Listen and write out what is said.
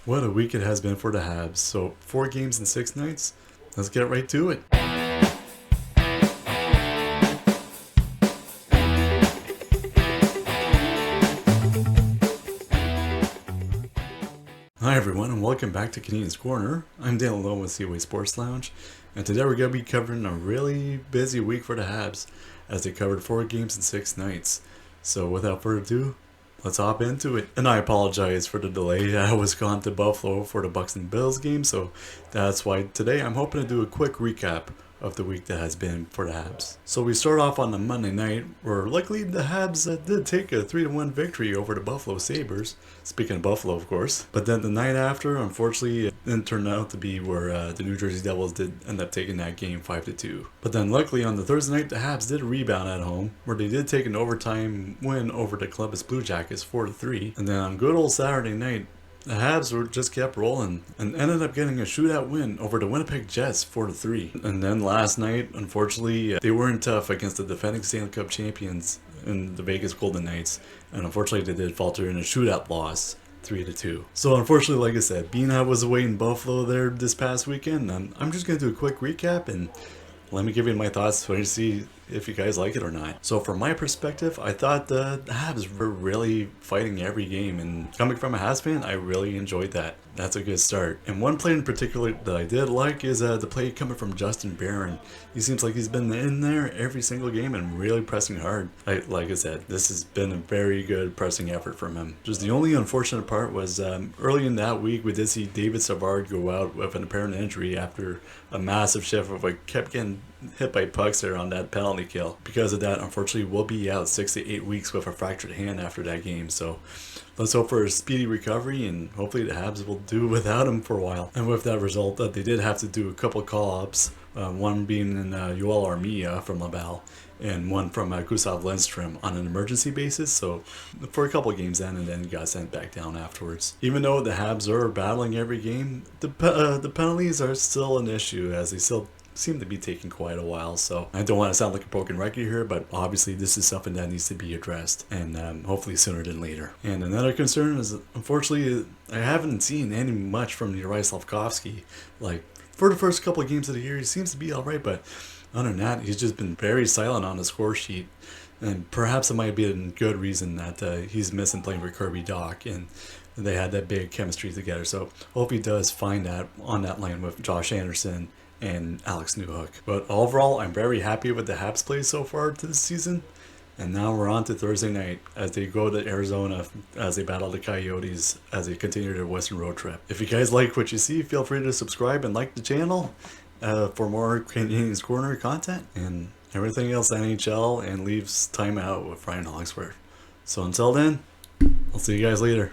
What a week it has been for the Habs. So 4 games in 6 nights. Let's get right to it. Hi everyone and welcome back to Canadian's Corner. I'm Dan Malone with Seaway Sports Lounge, and today we're going to be covering a really busy week for the Habs as they covered 4 games in 6 nights. So without further ado, let's hop into it. And I apologize for the delay. I was gone to Buffalo for the Bucks and Bills game, so that's why today I'm hoping to do a quick recap of the week that has been for the Habs. So we start off on the Monday night, where luckily the Habs did take a 3-1 victory over the Buffalo Sabres. Speaking of Buffalo, of course. But then the night after, unfortunately, it didn't turn out to be where the New Jersey Devils did end up taking that game 5-2. But then luckily on the Thursday night, the Habs did rebound at home, where they did take an overtime win over the Columbus Blue Jackets 4-3. And then on good old Saturday night, the Habs were just kept rolling and ended up getting a shootout win over the Winnipeg Jets 4-3. And then last night, unfortunately, they weren't tough against the defending Stanley Cup champions in the Vegas Golden Knights. And unfortunately, they did falter in a shootout loss 3-2. So unfortunately, like I said, being I was away in Buffalo there this past weekend, I'm just going to do a quick recap and let me give you my thoughts so you see if you guys like it or not. So from my perspective, I thought the Habs were really fighting every game, and coming from a Habs fan, I really enjoyed that. That's a good start. And one play in particular that I did like is the play coming from Justin Barron. He seems like he's been in there every single game and really pressing hard. Like I said, this has been a very good pressing effort from him. Just the only unfortunate part was early in that week we did see David Savard go out with an apparent injury after a massive shift of kept getting hit by pucks there on that penalty kill. Because of that, unfortunately, we'll be out 6 to 8 weeks with a fractured hand after that game. So let's hope for a speedy recovery, and hopefully the Habs will do without him for a while. And with that result, they did have to do a couple call-ups, one being in Yoel Armia from Laval, and one from Gustav Lindstrom on an emergency basis, so for a couple games then, and then got sent back down afterwards. Even though the Habs are battling every game, the penalties are still an issue, as they still seem to be taking quite a while. So I don't want to sound like a broken record here, but obviously this is something that needs to be addressed, and hopefully sooner than later. And another concern is, unfortunately, I haven't seen any much from Uri Slavkovsky. Like, for the first couple of games of the year, he seems to be alright, but other than that, he's just been very silent on the score sheet. And perhaps it might be a good reason that he's missing playing for Kirby Dach, and they had that big chemistry together. So hope he does find that on that line with Josh Anderson and Alex Newhook. But overall, I'm very happy with the Habs play so far to this season. And now we're on to Thursday night as they go to Arizona as they battle the Coyotes as they continue their Western road trip. If you guys like what you see, feel free to subscribe and like the channel for more Canadian's Corner content and everything else NHL and Leafs time out with Ryan Hawksworth. So until then, I'll see you guys later.